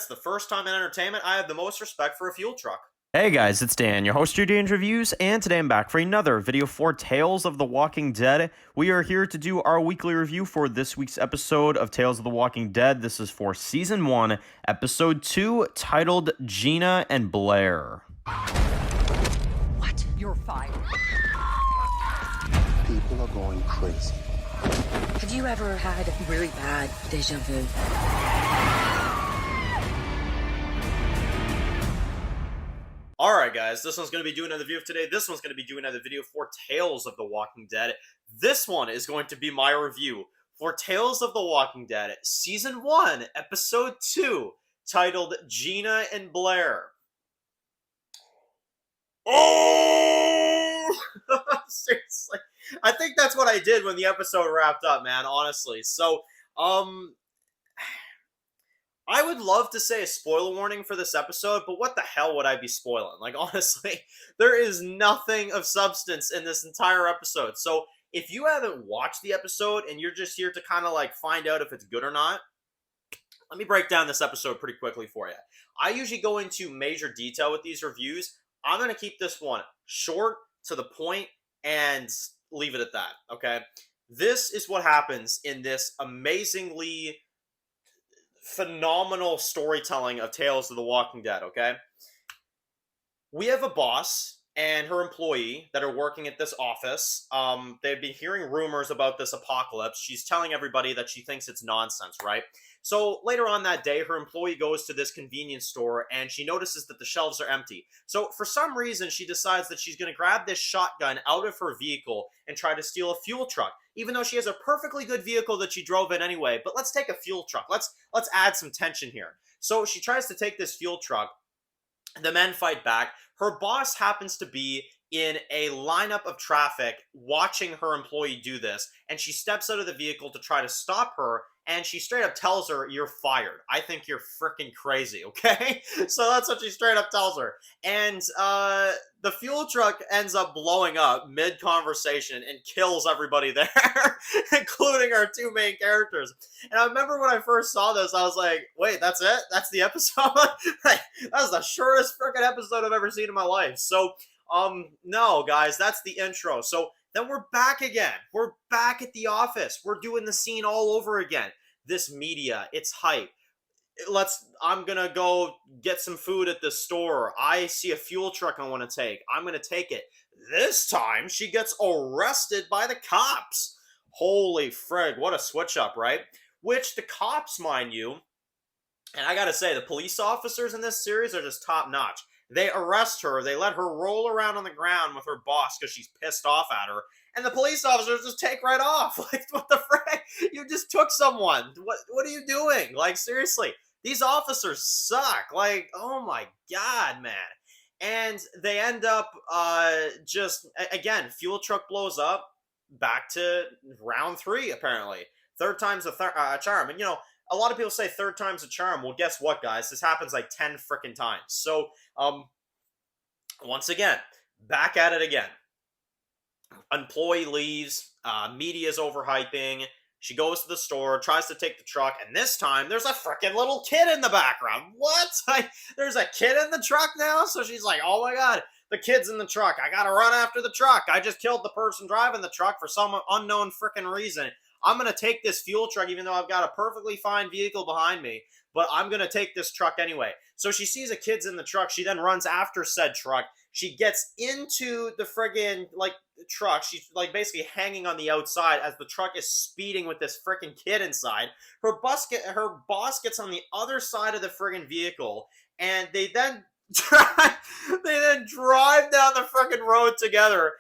it's the first time in entertainment I have the most respect for a fuel truck. Hey guys, it's Dan, your host of your Dan's Reviews, and today I'm back for another video for Tales of the Walking Dead. We are here to do our weekly review for this week's episode of Tales of the Walking Dead. This is for Season 1, Episode 2, titled Gina and Blair. What? You're fired. People are going crazy. Have you ever had really bad deja vu? Alright guys, this one's going to be doing another video today. This one's going to be doing another video for Tales of the Walking Dead. This one is going to be my review for Tales of the Walking Dead, Season 1, Episode 2, titled Gina and Blair. Oh! Seriously. I think that's what I did when the episode wrapped up, man, honestly. So, I would love to say a spoiler warning for this episode, but what the hell would I be spoiling? Like, honestly, there is nothing of substance in this entire episode. So, if you haven't watched the episode and you're just here to kind of like find out if it's good or not, let me break down this episode pretty quickly for you. I usually go into major detail with these reviews. I'm going to keep this one short, to the point, and leave it at that, okay? This is what happens in this amazingly phenomenal storytelling of Tales of the Walking Dead, okay? We have a boss and her employee that are working at this office. They've been hearing rumors about this apocalypse. She's telling everybody that she thinks it's nonsense, right? So later on that day, her employee goes to this convenience store and she notices that the shelves are empty. So for some reason, she decides that she's going to grab this shotgun out of her vehicle and try to steal a fuel truck, even though she has a perfectly good vehicle that she drove in anyway. But let's take a fuel truck. Let's add some tension here. So she tries to take this fuel truck. The men fight back. Her boss happens to be in a lineup of traffic watching her employee do this, and she steps out of the vehicle to try to stop her, and she straight up tells her, "You're fired. I think you're freaking crazy," okay? So that's what she straight up tells her. And the fuel truck ends up blowing up mid-conversation and kills everybody there, including our two main characters. And I remember when I first saw this, I was like, wait, that's it? That's the episode? Like, that was the shortest freaking episode I've ever seen in my life. So, no, guys, that's the intro. So then we're back again. We're back at the office. We're doing the scene all over again. This media, it's hype. I'm gonna go get some food at the store. I see a fuel truck I want to take. I'm gonna take it. This time, she gets arrested by the cops. Holy frig, what a switch up, right? Which the cops, mind you, and I gotta say, the police officers in this series are just top notch. They arrest her, they let her roll around on the ground with her boss because she's pissed off at her, and the police officers just take right off. Like, what the frick? You just took someone. What are you doing? Like, seriously, these officers suck. Like, oh my god, man. And they end up again, fuel truck blows up, back to round 3, apparently. Third time's a charm. And, a lot of people say third time's a charm. Well, guess what, guys? This happens like 10 frickin' times. So, once again, back at it again. Employee leaves. Media's overhyping. She goes to the store, tries to take the truck, and this time there's a frickin' little kid in the background. What? There's a kid in the truck now? So she's like, oh my god, the kid's in the truck. I gotta run after the truck. I just killed the person driving the truck for some unknown frickin' reason. I'm going to take this fuel truck even though I've got a perfectly fine vehicle behind me, but I'm going to take this truck anyway. So she sees a kid's in the truck. She then runs after said truck. She gets into the friggin' truck. She's basically hanging on the outside as the truck is speeding with this friggin' kid inside. Her boss gets on the other side of the friggin' vehicle, and they then drive down the frickin' road together,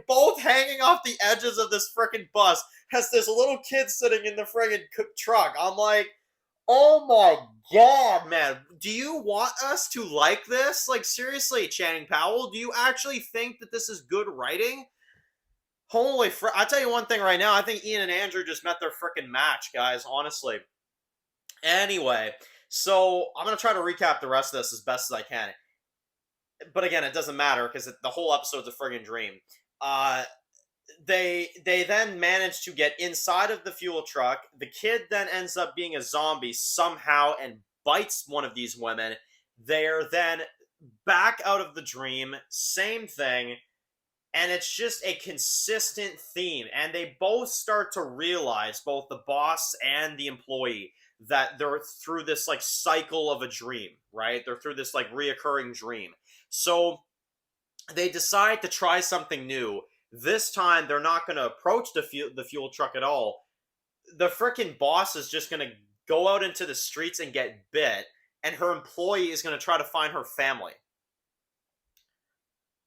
both hanging off the edges of this frickin' bus. Has this little kid sitting in the friggin' truck. I'm like, oh my god, man. Do you want us to like this? Like, seriously, Channing Powell, do you actually think that this is good writing? Holy frick. I'll tell you one thing right now. I think Ian and Andrew just met their frickin' match, guys, honestly. Anyway, so I'm going to try to recap the rest of this as best as I can. But again, it doesn't matter because the whole episode's a friggin' dream. They then manage to get inside of the fuel truck. The kid then ends up being a zombie somehow and bites one of these women. They're then back out of the dream, same thing, and it's just a consistent theme. And they both start to realize, both the boss and the employee, that they're through this like cycle of a dream, right? They're through this like reoccurring dream. So they decide to try something new. This time, they're not going to approach the fuel truck at all. The freaking boss is just going to go out into the streets and get bit, and her employee is going to try to find her family.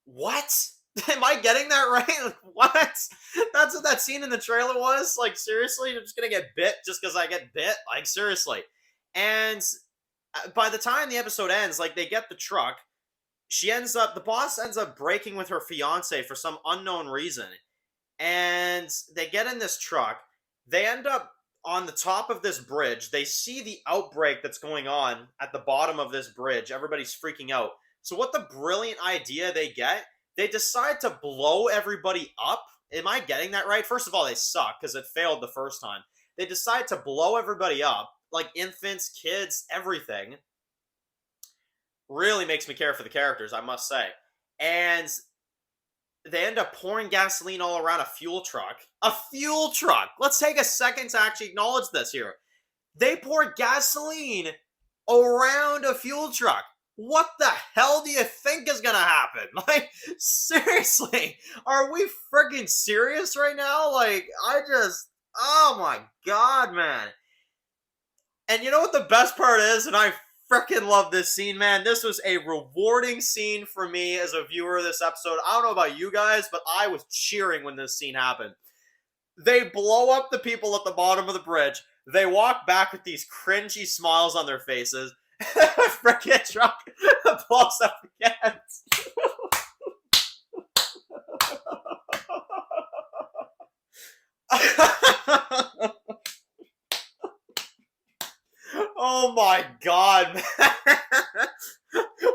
What? Am I getting that right? Like, what? That's what that scene in the trailer was? Like, seriously? You're just going to get bit just because I get bit? Like, seriously. And by the time the episode ends, like, they get the truck. The boss ends up breaking with her fiance for some unknown reason. And they get in this truck. They end up on the top of this bridge. They see the outbreak that's going on at the bottom of this bridge. Everybody's freaking out. So what the brilliant idea they get, they decide to blow everybody up. Am I getting that right? First of all, they suck because it failed the first time. They decide to blow everybody up, like infants, kids, everything. Really makes me care for the characters, I must say. And they end up pouring gasoline all around a fuel truck. A fuel truck! Let's take a second to actually acknowledge this here. They pour gasoline around a fuel truck. What the hell do you think is gonna happen? Like, seriously, are we freaking serious right now? Like, oh my god, man. And you know what the best part is? And I freaking love this scene, man. This was a rewarding scene for me as a viewer of this episode. I don't know about you guys, but I was cheering when this scene happened. They blow up the people at the bottom of the bridge. They walk back with these cringy smiles on their faces. Freaking truck blows up again. Oh my god, man.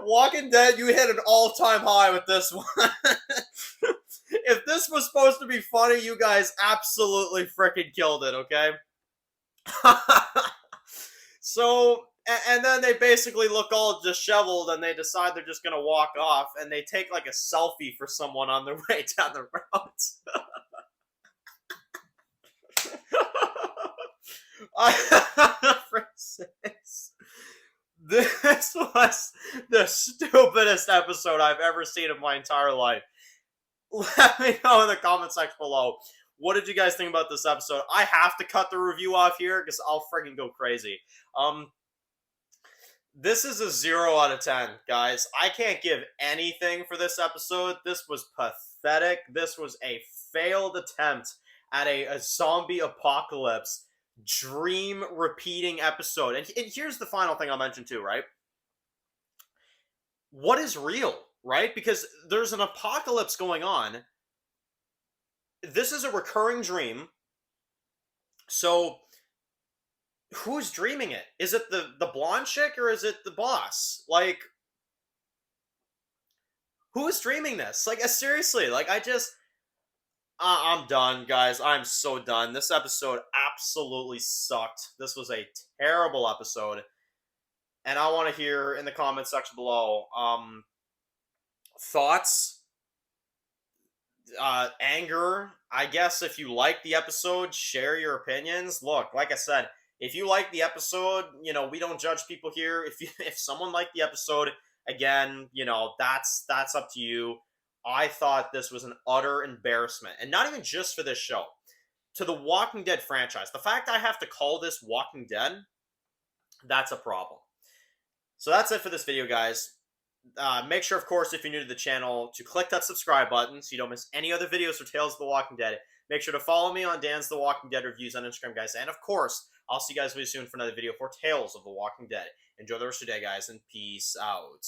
Walking Dead, you hit an all-time high with this one. If this was supposed to be funny, you guys absolutely freaking killed it, okay? So, and then they basically look all disheveled and they decide they're just gonna walk off, and they take like a selfie for someone on their way down the road. This was the stupidest episode I've ever seen in my entire life. Let me know in the comment section below. What did you guys think about this episode? I have to cut the review off here because I'll freaking go crazy. This is a 0 out of 10, guys. I can't give anything for this episode. This was pathetic. This was a failed attempt at a zombie apocalypse dream repeating episode. And here's the final thing I'll mention too, right? What is real, right? Because there's an apocalypse going on. This is a recurring dream. So who's dreaming it? Is it the blonde chick or is it the boss? Like, who's dreaming this? Like, seriously, like, I'm done, guys. I'm so done. This episode absolutely sucked. This was a terrible episode. And I want to hear in the comment section below, thoughts, anger. I guess if you like the episode, share your opinions. Look, like I said, if you like the episode, you know, we don't judge people here. If someone liked the episode, again, you know, that's up to you. I thought this was an utter embarrassment, and not even just for this show, to the Walking Dead franchise. The fact I have to call this Walking Dead, that's a problem. So that's it for this video, guys. Make sure, of course, if you're new to the channel, to click that subscribe button so you don't miss any other videos for Tales of the Walking Dead. Make sure to follow me on Dan's The Walking Dead reviews on Instagram, guys. And, of course, I'll see you guys really soon for another video for Tales of the Walking Dead. Enjoy the rest of your day, guys, and peace out.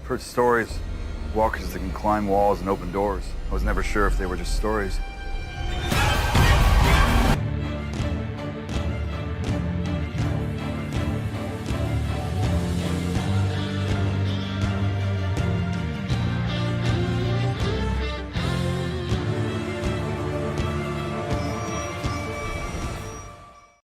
I've heard stories. Walkers that can climb walls and open doors. I was never sure if they were just stories.